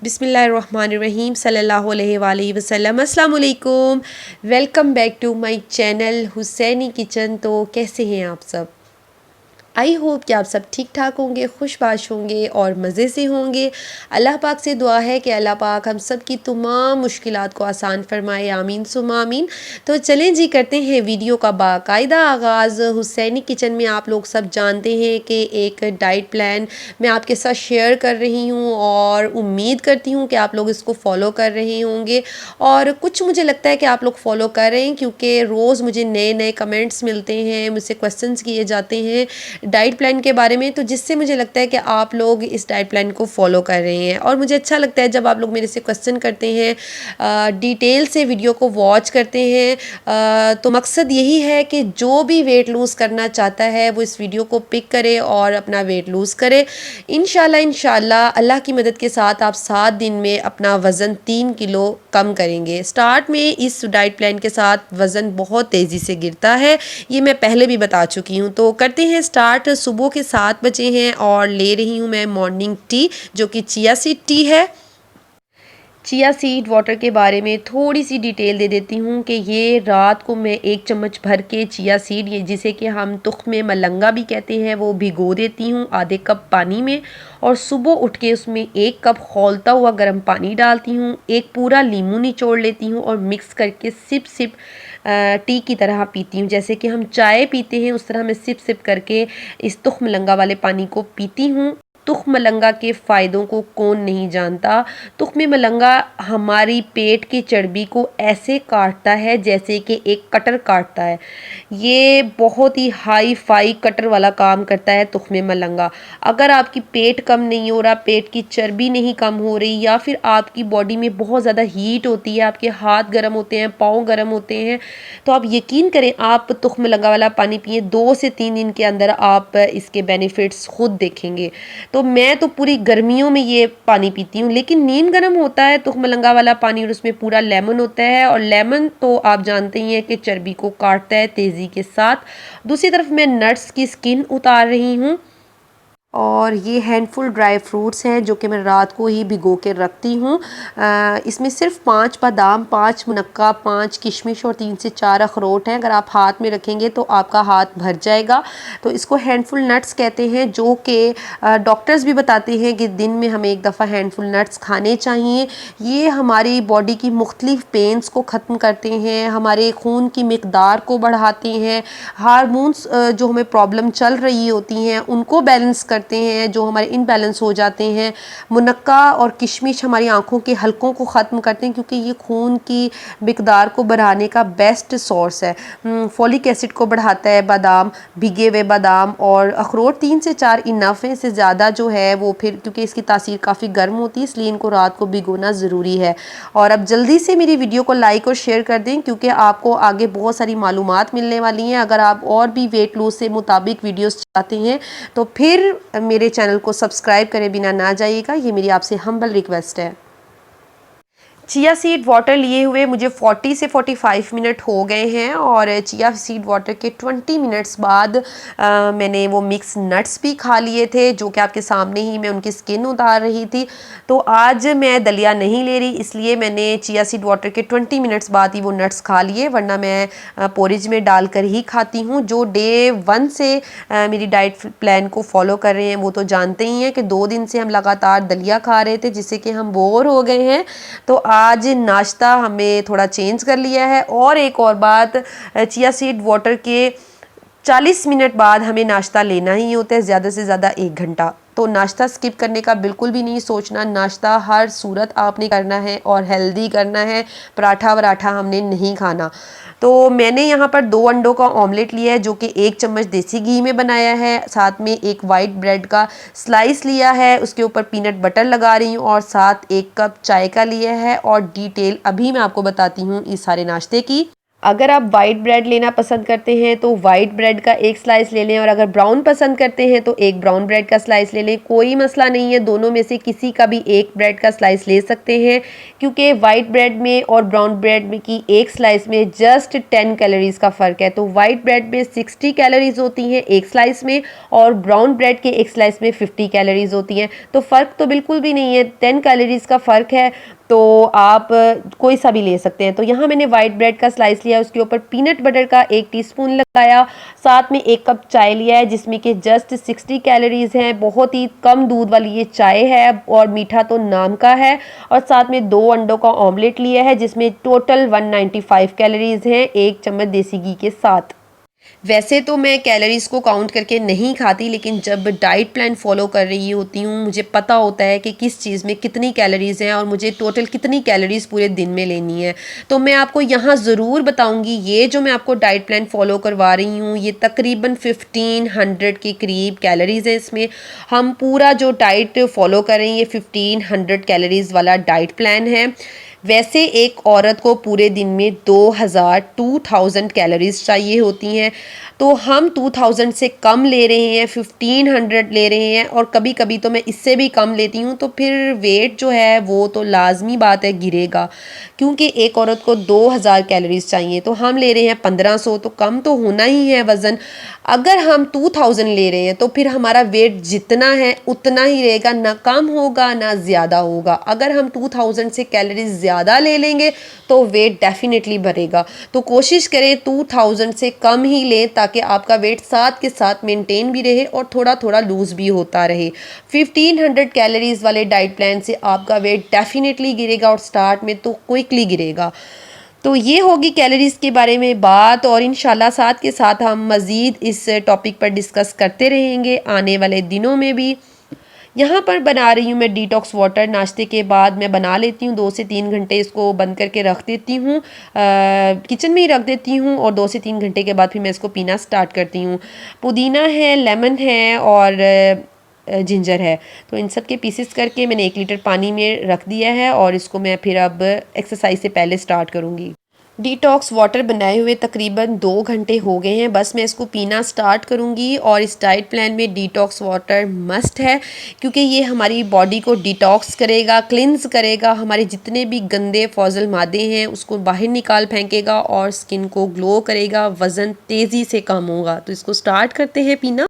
बिस्मिल्लाहिर्रहमानिर्रहीम सल्लल्लाहु अलैहि वसल्लम। अस्सलाम वालेकुम, welcome back to my channel Husaini Kitchen. तो कैसे हैं आप सब? आई होप कि आप सब ठीक ठाक होंगे, खुशबाश होंगे और मज़े से होंगे। अल्लाह पाक से दुआ है कि अल्लाह पाक हम सब की तमाम मुश्किलात को आसान फरमाए, आमीन सुम्मा आमीन। तो चलें जी, करते हैं वीडियो का बाकायदा आगाज़। हुसैनी किचन में आप लोग सब जानते हैं कि एक डाइट प्लान मैं आपके साथ शेयर कर रही हूँ और उम्मीद करती हूँ कि आप लोग इसको फॉलो कर रहे होंगे। और कुछ मुझे लगता है कि आप लोग फॉलो कर रहे हैं, क्योंकि रोज़ मुझे नए नए कमेंट्स मिलते हैं, मुझसे क्वेश्चंस किए जाते हैं डाइट प्लान के बारे में, तो जिससे मुझे लगता है कि आप लोग इस डाइट प्लान को फॉलो कर रहे हैं। और मुझे अच्छा लगता है जब आप लोग मेरे से क्वेश्चन करते हैं, डिटेल से वीडियो को वॉच करते हैं। तो मकसद यही है कि जो भी वेट लूज़ करना चाहता है वो इस वीडियो को पिक करे और अपना वेट लूज़ करे। इंशाल्लाह अल्लाह की मदद के साथ आप 7 दिन में अपना वज़न 3 किलो कम करेंगे। स्टार्ट में इस डाइट प्लान के साथ वज़न बहुत तेज़ी से गिरता है, ये मैं पहले भी बता चुकी हूँ। तो करते हैं स्टार्ट। सुबह के 7 बजे हैं और ले रही हूँ मैं मॉर्निंग टी, जो कि चिया सीड टी है। चिया सीड वाटर के बारे में थोड़ी सी डिटेल दे देती हूँ कि ये रात को मैं 1 चम्मच भर के चिया सीड, ये जिसे कि हम तुख्मे मलंगा भी कहते हैं, वो भिगो देती हूँ आधे कप पानी में। और सुबह उठ के उसमें 1 कप खौलता हुआ गर्म पानी डालती हूँ, एक पूरा नींबू निचोड़ लेती हूँ और मिक्स करके सिप सिप टी की तरह पीती हूँ। जैसे कि हम चाय पीते हैं उस तरह मैं सिप सिप करके इस तुख्म मलंगा वाले पानी को पीती हूँ। तुख्म मलंगा के फ़ायदों को कौन नहीं जानता। तुख्म मलंगा हमारी पेट की चर्बी को ऐसे काटता है जैसे कि एक कटर काटता है। ये बहुत ही हाई फाई कटर वाला काम करता है तुख्म मलंगा। अगर आपकी पेट कम नहीं हो रहा, पेट की चर्बी नहीं कम हो रही, या फिर आपकी बॉडी में बहुत ज़्यादा हीट होती है, आपके हाथ गर्म होते हैं, पाँव गर्म होते हैं, तो आप यकीन करें आप तुख्म मलंगा वाला पानी पिए, 2 से 3 दिन के अंदर आप इसके बेनिफिट्स खुद देखेंगे। तो मैं तो पूरी गर्मियों में ये पानी पीती हूँ। लेकिन नीम गर्म होता है तुख्म मलंगा वाला पानी और उसमें पूरा लेमन होता है, और लेमन तो आप जानते ही हैं कि चर्बी को काटता है तेज़ी के साथ। दूसरी तरफ मैं नट्स की स्किन उतार रही हूँ, और ये हैंडफुल ड्राई फ्रूट्स हैं जो कि मैं रात को ही भिगो के रखती हूँ। इसमें सिर्फ 5 बादाम, 5 मुनक्का, 5 किशमिश और 3 से 4 अखरोट हैं। अगर आप हाथ में रखेंगे तो आपका हाथ भर जाएगा। तो इसको हैंडफुल नट्स कहते हैं, जो कि डॉक्टर्स भी बताते हैं कि दिन में हमें 1 दफ़ा हैंडफुल नट्स खाने चाहिए। ये हमारी बॉडी की मुख्तलिफ पेन्स को ख़त्म करते हैं, हमारे खून की मिकदार को बढ़ाते हैं, हार्मोन्स जो हमें प्रॉब्लम चल रही होती हैं उनको बैलेंस करते हैं, जो हमारे इनबैलेंस हो जाते हैं। मुनक्का और किशमिश हमारी आंखों के हलकों को ख़त्म करते हैं, क्योंकि ये खून की मिकदार को बढ़ाने का बेस्ट सोर्स है। फॉलिक एसिड को बढ़ाता है बादाम, भिगे हुए बादाम और अखरोट 3 से 4 इनफ है। इससे ज़्यादा जो है वो फिर, क्योंकि इसकी तासीर काफ़ी गर्म होती है, इसलिए इनको रात को भिगोना ज़रूरी है। और अब जल्दी से मेरी वीडियो को लाइक और शेयर कर दें, क्योंकि आपको आगे बहुत सारी मालूमात मिलने वाली हैं। अगर आप और भी वेट लूज़ से मुताबिक वीडियोस चाहते हैं तो फिर मेरे चैनल को सब्सक्राइब करे बिना ना जाइएगा, ये मेरी आपसे हम्बल रिक्वेस्ट है। चिया सीड वाटर लिए हुए मुझे 40 से 45 मिनट हो गए हैं, और चिया सीड वाटर के 20 मिनट्स बाद मैंने वो मिक्स नट्स भी खा लिए थे, जो कि आपके सामने ही मैं उनकी स्किन उतार रही थी। तो आज मैं दलिया नहीं ले रही, इसलिए मैंने चिया सीड वाटर के 20 मिनट्स बाद ही वो नट्स खा लिए, वरना मैं पोरिज में डालकर ही खाती हूँ। जो डे 1 से मेरी डाइट प्लान को फॉलो कर रहे हैं वो तो जानते ही हैं कि 2 दिन से हम लगातार दलिया खा रहे थे, जिससे कि हम बोर हो गए हैं। तो आज नाश्ता हमें थोड़ा चेंज कर लिया है। और एक और बात, चिया सीड वाटर के 40 मिनट बाद हमें नाश्ता लेना ही होता है, ज़्यादा से ज़्यादा 1 घंटा। तो नाश्ता स्किप करने का बिल्कुल भी नहीं सोचना, नाश्ता हर सूरत आपने करना है और हेल्दी करना है। पराठा वराठा हमने नहीं खाना। तो मैंने यहाँ पर 2 अंडों का ऑमलेट लिया है, जो कि 1 चम्मच देसी घी में बनाया है। साथ में एक वाइट ब्रेड का स्लाइस लिया है, उसके ऊपर पीनट बटर लगा रही हूँ, और साथ 1 कप चाय का लिया है। और डिटेल अभी मैं आपको बताती हूँ इस सारे नाश्ते की। अगर आप वाइट ब्रेड लेना पसंद करते हैं तो वाइट ब्रेड का एक स्लाइस ले लें, और अगर ब्राउन पसंद करते हैं तो एक ब्राउन ब्रेड का स्लाइस ले लें। कोई मसला नहीं है, दोनों में से किसी का भी एक ब्रेड का स्लाइस ले सकते हैं, क्योंकि वाइट ब्रेड में और ब्राउन ब्रेड में की एक स्लाइस में जस्ट 10 कैलोरीज़ का फ़र्क है। तो वाइट ब्रेड में 60 कैलोरीज़ होती हैं एक स्लाइस में, और ब्राउन ब्रेड के एक स्लाइस में 50 कैलोरीज़ होती हैं। तो फ़र्क तो बिल्कुल भी नहीं है, 10 कैलोरीज़ का फ़र्क है। तो आप कोई सा भी ले सकते हैं। तो यहाँ मैंने वाइट ब्रेड का स्लाइस लिया, उसके ऊपर पीनट बटर का 1 टीस्पून लगाया, साथ में 1 कप चाय लिया है जिसमें कि जस्ट 60 कैलोरीज़ हैं। बहुत ही कम दूध वाली ये चाय है और मीठा तो नाम का है। और साथ में 2 अंडों का ऑमलेट लिया है जिसमें टोटल 195 कैलोरीज़ हैं, 1 चम्मच देसी घी के साथ। वैसे तो मैं कैलोरीज़ को काउंट करके नहीं खाती, लेकिन जब डाइट प्लान फॉलो कर रही होती हूँ मुझे पता होता है कि किस चीज़ में कितनी कैलोरीज़ हैं और मुझे टोटल कितनी कैलोरीज़ पूरे दिन में लेनी है। तो मैं आपको यहाँ ज़रूर बताऊँगी, ये जो मैं आपको डाइट प्लान फॉलो करवा रही हूँ ये तकरीबन 1500 के करीब कैलोरीज़ है। इसमें हम पूरा जो डाइट फॉलो कर रहे हैं ये 1500 कैलोरीज़ वाला डाइट प्लान है। वैसे एक औरत को पूरे दिन में 2000 कैलोरीज चाहिए होती हैं, तो हम 2000 से कम ले रहे हैं, 1500 ले रहे हैं, और कभी कभी तो मैं इससे भी कम लेती हूँ। तो फिर वेट जो है वो तो लाजमी बात है गिरेगा, क्योंकि एक औरत को 2000 कैलोरीज चाहिए, तो हम ले रहे हैं 1500, तो कम तो होना ही है वज़न। अगर हम 2000 ले रहे हैं तो फिर हमारा वेट जितना है उतना ही रहेगा, ना कम होगा ना ज़्यादा होगा। अगर हम 2000 से कैलोरीज ज़्यादा ले लेंगे तो वेट डेफिनेटली बढ़ेगा। तो कोशिश करें 2000 से कम ही लें, ताकि आपका वेट साथ के साथ मेंटेन भी रहे और थोड़ा थोड़ा लूज़ भी होता रहे। 1500 कैलोरीज़ वाले डाइट प्लान से आपका वेट डेफिनेटली गिरेगा, और स्टार्ट में तो क्विकली गिरेगा। तो ये होगी कैलोरीज़ के बारे में बात, और इंशाल्लाह साथ के साथ हम मज़ीद इस टॉपिक पर डिस्कस करते रहेंगे आने वाले दिनों में भी। यहाँ पर बना रही हूँ मैं डिटॉक्स वाटर। नाश्ते के बाद मैं बना लेती हूँ, 2 से 3 घंटे इसको बंद करके रख देती हूँ, किचन में ही रख देती हूँ, और 2 से 3 घंटे के बाद फिर मैं इसको पीना स्टार्ट करती हूँ। पुदीना है, लेमन है और जिंजर है, तो इन सब के पीसेस करके मैंने 1 लीटर पानी में रख दिया है, और इसको मैं फिर अब एक्सरसाइज से पहले स्टार्ट करूँगी। डिटॉक्स वाटर बनाए हुए तकरीबन 2 घंटे हो गए हैं, बस मैं इसको पीना स्टार्ट करूंगी। और इस डाइट प्लान में डिटॉक्स वाटर मस्ट है, क्योंकि ये हमारी बॉडी को डिटॉक्स करेगा, क्लिनज़ करेगा, हमारे जितने भी गंदे फॉजल मादे हैं उसको बाहर निकाल फेंकेगा, और स्किन को ग्लो करेगा, वज़न तेज़ी से कम होगा। तो इसको स्टार्ट करते हैं पीना।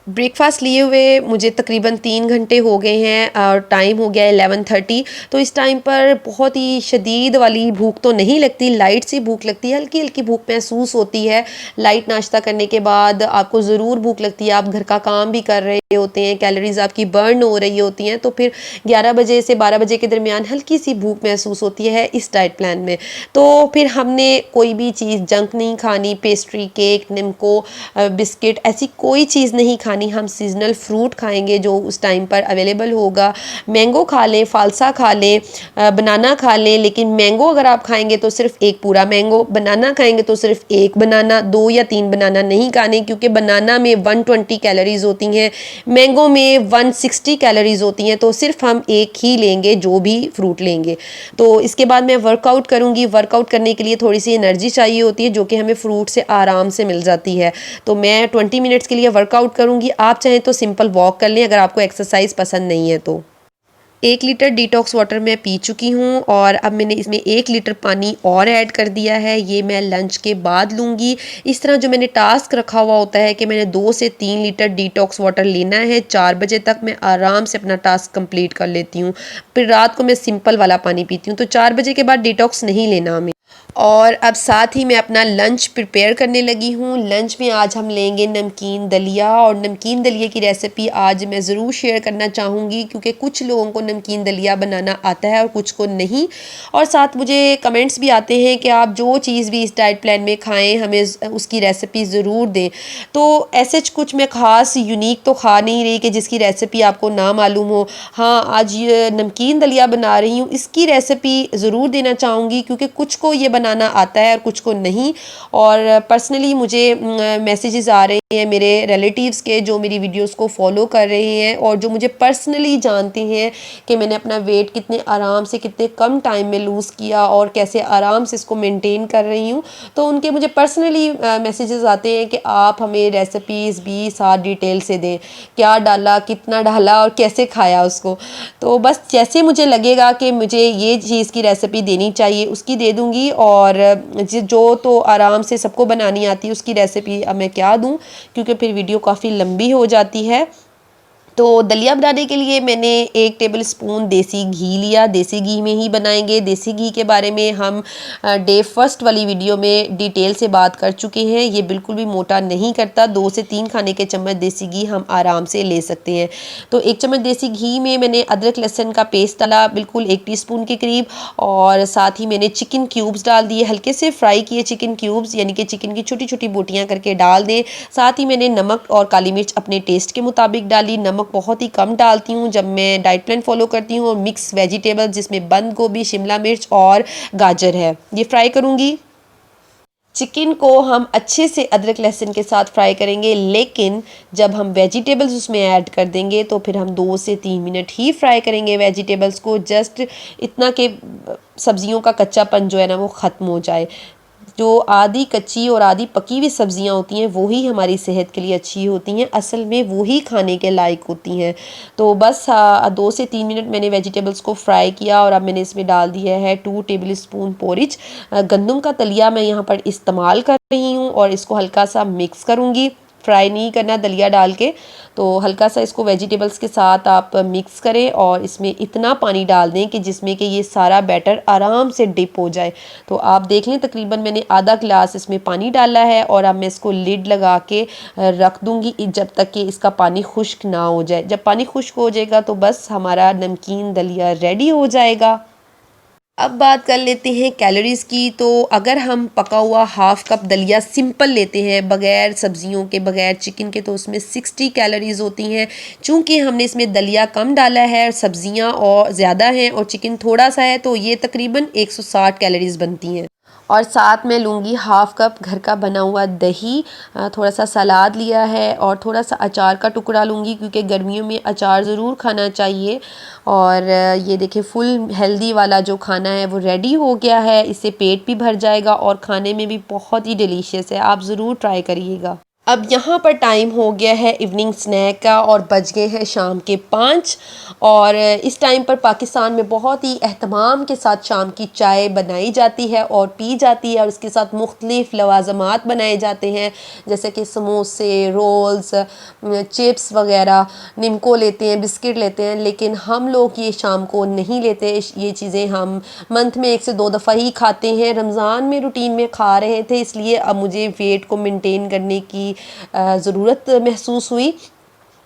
ब्रेकफास्ट लिए हुए मुझे तकरीबन 3 घंटे हो गए हैं, और टाइम हो गया है 11:30। तो इस टाइम पर बहुत ही शदीद वाली भूख तो नहीं लगती, लाइट सी भूख लगती है, हल्की हल्की भूख महसूस होती है। लाइट नाश्ता करने के बाद आपको ज़रूर भूख लगती है, आप घर का काम भी कर रहे होते हैं, कैलोरीज आपकी बर्न हो रही होती हैं, तो फिर 11 बजे से 12 बजे के दरमियान हल्की सी भूख महसूस होती है इस डाइट प्लान में। तो फिर हमने कोई भी चीज़ जंक नहीं खानी, पेस्ट्री, केक, निम्को, बिस्किट, ऐसी कोई चीज़ नहीं खानी। हम सीजनल फ्रूट खाएंगे जो उस टाइम पर अवेलेबल होगा। मैंगो खा लें, फालसा खा लें, बनाना खा लें, लेकिन मैंगो अगर आप खाएंगे तो सिर्फ एक पूरा मैंगो, बनाना खाएंगे तो सिर्फ एक बनाना, 2 या 3 बनाना नहीं खाने, क्योंकि बनाना में 120 कैलोरीज होती हैं, मैंगो में 160 कैलोरीज होती हैं। तो सिर्फ हम एक ही लेंगे जो भी फ्रूट लेंगे। तो इसके बाद मैं वर्कआउट करूँगी। वर्कआउट करने के लिए थोड़ी सी एनर्जी चाहिए होती है, जो कि हमें फ्रूट से आराम से मिल जाती है। तो मैं 20 मिनट्स के लिए वर्कआउट करूँगी। आप चाहें तो सिंपल वॉक कर लें अगर आपको एक्सरसाइज पसंद नहीं है तो। 1 लीटर डिटॉक्स वाटर मैं पी चुकी हूँ, और अब मैंने इसमें 1 लीटर पानी और ऐड कर दिया है। ये मैं लंच के बाद लूँगी। इस तरह जो मैंने टास्क रखा हुआ होता है कि मैंने 2 से 3 लीटर डिटॉक्स वाटर लेना है, 4 बजे तक मैं आराम से अपना टास्क कंप्लीट कर लेती हूँ। फिर रात को मैं सिंपल वाला पानी पीती हूँ, तो 4 बजे के बाद डिटॉक्स नहीं लेना हमें। और अब साथ ही मैं अपना लंच प्रिपेयर करने लगी हूँ। लंच में आज हम लेंगे नमकीन दलिया, और नमकीन दलिया की रेसिपी आज मैं ज़रूर शेयर करना चाहूँगी, क्योंकि कुछ लोगों को नमकीन दलिया बनाना आता है और कुछ को नहीं। और साथ मुझे कमेंट्स भी आते हैं कि आप जो चीज़ भी इस डाइट प्लान में खाएं हमें उसकी रेसिपी ज़रूर दें। तो ऐसे कुछ मैं ख़ास यूनिक तो खा नहीं रही कि जिसकी रेसिपी आपको ना मालूम हो। हाँ, आज ये नमकीन दलिया बना रही हूँ, इसकी रेसिपी ज़रूर देना चाहूँगी, क्योंकि कुछ को ये बनाना आता है और कुछ को नहीं। और पर्सनली मुझे मैसेजेस आ रहे हैं मेरे रिलेटिव्स के जो मेरी वीडियोस को फॉलो कर रहे हैं और जो मुझे पर्सनली जानते हैं कि मैंने अपना वेट कितने आराम से कितने कम टाइम में लूज़ किया और कैसे आराम से इसको मेंटेन कर रही हूँ। तो उनके मुझे पर्सनली मैसेजेस आते हैं कि आप हमें रेसिपीज़ भी साथ डिटेल से दें, क्या डाला, कितना डाला और कैसे खाया उसको। तो बस जैसे मुझे लगेगा कि मुझे ये चीज़ की रेसिपी देनी चाहिए उसकी दे दूँगी। और जो तो आराम से सबको बनानी आती है उसकी रेसिपी अब मैं क्या दूँ, क्योंकि फिर वीडियो काफ़ी लंबी हो जाती है। तो दलिया बनाने के लिए मैंने 1 टेबल स्पून देसी घी लिया। देसी घी में ही बनाएंगे। देसी घी के बारे में हम डे फर्स्ट वाली वीडियो में डिटेल से बात कर चुके हैं। ये बिल्कुल भी मोटा नहीं करता। 2 से 3 खाने के चम्मच देसी घी हम आराम से ले सकते हैं। तो 1 चम्मच देसी घी में मैंने अदरक लहसुन का पेस्ट डाला बिल्कुल 1 टीस्पून के करीब, और साथ ही मैंने चिकन क्यूब्स डाल दिए, हल्के से फ्राई किए चिकन क्यूब्स, यानी कि चिकन की छोटी छोटी बोटियाँ करके डाल दें। साथ ही मैंने नमक और काली मिर्च अपने टेस्ट के मुताबिक डाली। नमक बहुत ही कम डालती हूँ जब मैं डाइट प्लान फॉलो करती हूँ। मिक्स वेजिटेबल जिसमें बंद गोभी, शिमला मिर्च और गाजर है, ये फ्राई करूँगी। चिकन को हम अच्छे से अदरक लहसुन के साथ फ्राई करेंगे, लेकिन जब हम वेजिटेबल्स उसमें ऐड कर देंगे तो फिर हम 2 से 3 मिनट ही फ्राई करेंगे वेजिटेबल्स को, जस्ट इतना कि सब्जियों का कच्चापन जो है ना वो ख़त्म हो जाए। जो आधी कच्ची और आधी पकी हुई सब्जियां होती हैं वो ही हमारी सेहत के लिए अच्छी होती हैं, असल में वो ही खाने के लायक होती हैं। तो बस 2 से 3 मिनट मैंने वेजिटेबल्स को फ्राई किया और अब मैंने इसमें डाल दिया है 2 टेबल स्पून पोरिज। गंदम का दलिया मैं यहाँ पर इस्तेमाल कर रही हूँ और इसको हल्का सा मिक्स करूँगी। फ्राई नहीं करना दलिया डाल के, तो हल्का सा इसको वेजिटेबल्स के साथ आप मिक्स करें और इसमें इतना पानी डाल दें कि जिसमें कि ये सारा बैटर आराम से डिप हो जाए। तो आप देख लें तकरीबन मैंने आधा गिलास इसमें पानी डाला है और अब मैं इसको लिड लगा के रख दूँगी जब तक कि इसका पानी खुश्क ना हो जाए। जब पानी खुश्क हो जाएगा तो बस हमारा नमकीन दलिया रेडी हो जाएगा। अब बात कर लेते हैं कैलोरीज़ की। तो अगर हम पका हुआ हाफ़ कप दलिया सिंपल लेते हैं बग़ैर सब्जियों के, बग़ैर चिकन के, तो उसमें 60 कैलोरीज़ होती हैं। चूँकि हमने इसमें दलिया कम डाला है, सब्जियां और ज़्यादा हैं और चिकन थोड़ा सा है, तो ये तकरीबन 160 कैलोरीज़ बनती हैं। और साथ में लूँगी हाफ़ कप घर का बना हुआ दही, थोड़ा सा सलाद लिया है और थोड़ा सा अचार का टुकड़ा लूँगी क्योंकि गर्मियों में अचार ज़रूर खाना चाहिए। और ये देखिए फुल हेल्दी वाला जो खाना है वो रेडी हो गया है। इससे पेट भी भर जाएगा और खाने में भी बहुत ही डिलीशियस है, आप ज़रूर ट्राई करिएगा। अब यहाँ पर टाइम हो गया है इवनिंग स्नैक का और बज गए हैं शाम के 5। और इस टाइम पर पाकिस्तान में बहुत ही अहतमाम के साथ शाम की चाय बनाई जाती है और पी जाती है और इसके साथ मुख्तलिफ़ लवाज़मात बनाए जाते हैं, जैसे कि समोसे, रोल्स, चिप्स वगैरह, निमको लेते हैं, बिस्किट लेते हैं। लेकिन हम लोग ये शाम को नहीं लेते, ये चीज़ें हम मंथ में 1 से 2 दफ़ा ही खाते हैं। रमज़ान में रूटीन में खा रहे थे, इसलिए अब मुझे वेट को मेंटेन करने की ज़रूरत महसूस हुई,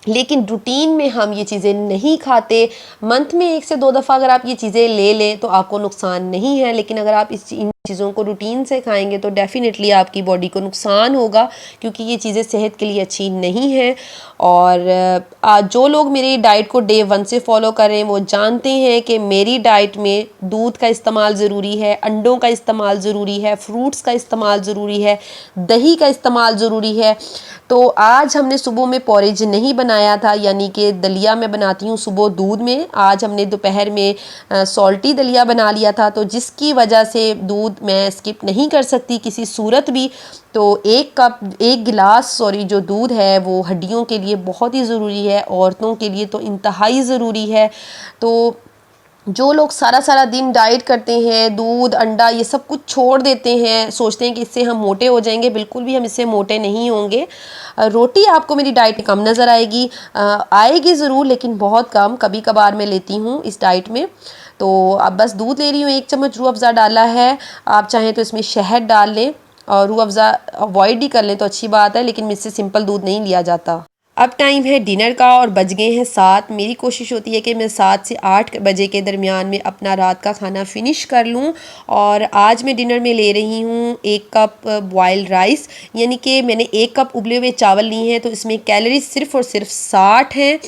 लेकिन रूटीन में हम ये चीज़ें नहीं खाते। मंथ में 1 से 2 दफ़ा अगर आप ये चीज़ें ले लें तो आपको नुकसान नहीं है, लेकिन अगर आप इन चीज़ों को रूटीन से खाएंगे तो डेफ़िनेटली आपकी बॉडी को नुकसान होगा, क्योंकि ये चीज़ें सेहत के लिए अच्छी नहीं हैं। और जो लोग मेरी डाइट को डे 1 से फॉलो कर रहे हैं वो जानते हैं कि मेरी डाइट में दूध का इस्तेमाल ज़रूरी है, अंडों का इस्तेमाल ज़रूरी है, फ्रूट्स का इस्तेमाल ज़रूरी है, दही का इस्तेमाल ज़रूरी है। तो आज हमने सुबह में पॉरेज नहीं बनाया था, यानी कि दलिया मैं बनाती हूँ सुबह दूध में। आज हमने दोपहर में सॉल्टी दलिया बना लिया था, तो जिसकी वजह से दूध मैं स्किप नहीं कर सकती किसी सूरत भी। तो 1 गिलास जो दूध है वो हड्डियों के लिए बहुत ही ज़रूरी है, औरतों के लिए तो इंतहाई ज़रूरी है। तो जो लोग सारा सारा दिन डाइट करते हैं, दूध अंडा ये सब कुछ छोड़ देते हैं, सोचते हैं कि इससे हम मोटे हो जाएंगे, बिल्कुल भी हम इससे मोटे नहीं होंगे। रोटी आपको मेरी डाइट में कम नज़र आएगी, आएगी ज़रूर लेकिन बहुत कम, कभी कभार मैं लेती हूँ इस डाइट में। तो अब बस दूध ले रही हूँ, 1 चम्मच रूह अफ़ज़ा डाला है। आप चाहें तो इसमें शहद डाल लें और रूह अफ़ज़ा अवॉइड ही कर लें तो अच्छी बात है, लेकिन मुझसे सिंपल दूध नहीं लिया जाता। अब टाइम है डिनर का और बज गए हैं 7। मेरी कोशिश होती है कि मैं 7 से 8 बजे के दरमियान में अपना रात का खाना फिनिश कर लूं। और आज मैं डिनर में ले रही हूं 1 कप बॉइल्ड राइस, यानी कि मैंने 1 कप उबले हुए चावल लिए हैं, तो इसमें कैलोरी सिर्फ़ और सिर्फ 60 हैं।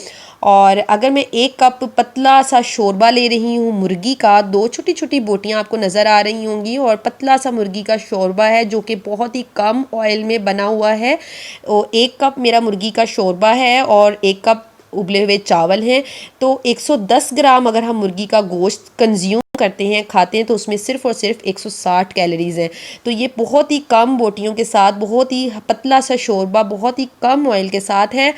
और अगर मैं 1 कप पतला सा शोरबा ले रही हूँ मुर्गी का, 2 छोटी छोटी बोटियाँ आपको नज़र आ रही होंगी, और पतला सा मुर्गी का शोरबा है जो कि बहुत ही कम ऑयल में बना हुआ है। 1 कप मेरा मुर्गी का शोरबा है और 1 कप उबले हुए चावल हैं। तो 110 ग्राम अगर हम मुर्गी का गोश्त कंज्यूम करते हैं, खाते हैं, तो उसमें सिर्फ़ और सिर्फ 160 कैलोरीज़ हैं। तो ये बहुत ही कम बोटियों के साथ बहुत ही पतला सा शोरबा बहुत ही कम ऑयल के साथ है।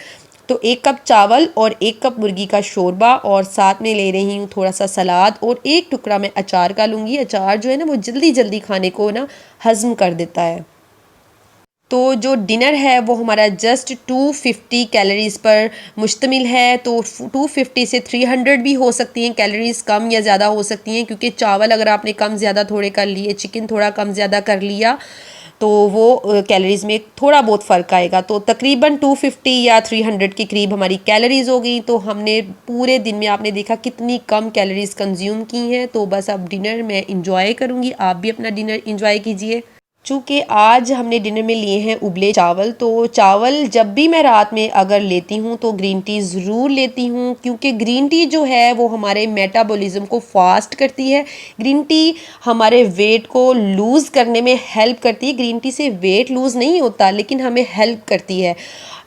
तो 1 कप चावल और 1 कप मुर्गी का शोरबा, और साथ में ले रही हूँ थोड़ा सा सलाद, और 1 टुकड़ा मैं अचार का लूँगी। अचार जो है ना वो जल्दी जल्दी खाने को ना हज़म कर देता है। तो जो डिनर है वो हमारा जस्ट 250 कैलोरीज़ पर मुश्तमिल है। तो 250 से 300 भी हो सकती हैं कैलोरीज़, कम या ज़्यादा हो सकती हैं, क्योंकि चावल अगर आपने कम ज़्यादा थोड़े कर लिए, चिकन थोड़ा कम ज़्यादा कर लिया, तो वो कैलोरीज़ में थोड़ा बहुत फ़र्क आएगा। तो तकरीबन 250 या 300 के करीब हमारी कैलोरीज़ हो गई। तो हमने पूरे दिन में आपने देखा कितनी कम कैलोरीज़ कंज्यूम की हैं। तो बस अब डिनर मैं इंजॉय करूँगी, आप भी अपना डिनर इंजॉय कीजिए। चूँकि आज हमने डिनर में लिए हैं उबले चावल, तो चावल जब भी मैं रात में अगर लेती हूँ तो ग्रीन टी ज़रूर लेती हूँ, क्योंकि ग्रीन टी जो है वो हमारे मेटाबॉलिज़्म को फास्ट करती है। ग्रीन टी हमारे वेट को लूज़ करने में हेल्प करती है। ग्रीन टी से वेट लूज़ नहीं होता, लेकिन हमें हेल्प करती है।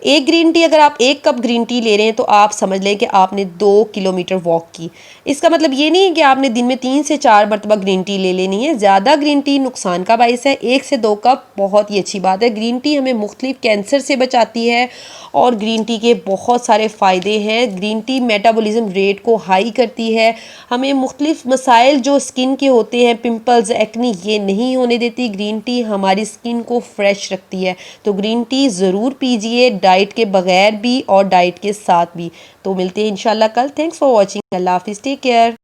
एक ग्रीन टी अगर आप 1 कप ग्रीन टी ले रहे हैं तो आप समझ लें कि आपने 2 किलोमीटर वॉक की। इसका मतलब ये नहीं है कि आपने दिन में 3 से 4 मरतबा ग्रीन टी ले लेनी है। ज़्यादा ग्रीन टी नुकसान का बाइस है। 1 से 2 कप बहुत ही अच्छी बात है। ग्रीन टी हमें मुख्तलिफ कैंसर से बचाती है, और ग्रीन टी के बहुत सारे फ़ायदे हैं। ग्रीन टी मेटाबॉलिज़्म रेट को हाई करती है, हमें मुख्तलिफ मसाइल जो स्किन के होते हैं, पिंपल्स, एक्नी, ये नहीं होने देती। ग्रीन टी हमारी स्किन को फ्रेश रखती है। तो ग्रीन टी ज़रूर पीजिए, डाइट के बगैर भी और डाइट के साथ भी। तो मिलते हैं इंशाल्लाह कल। Thanks for watching. अल्लाह हाफिज़, टेक केयर।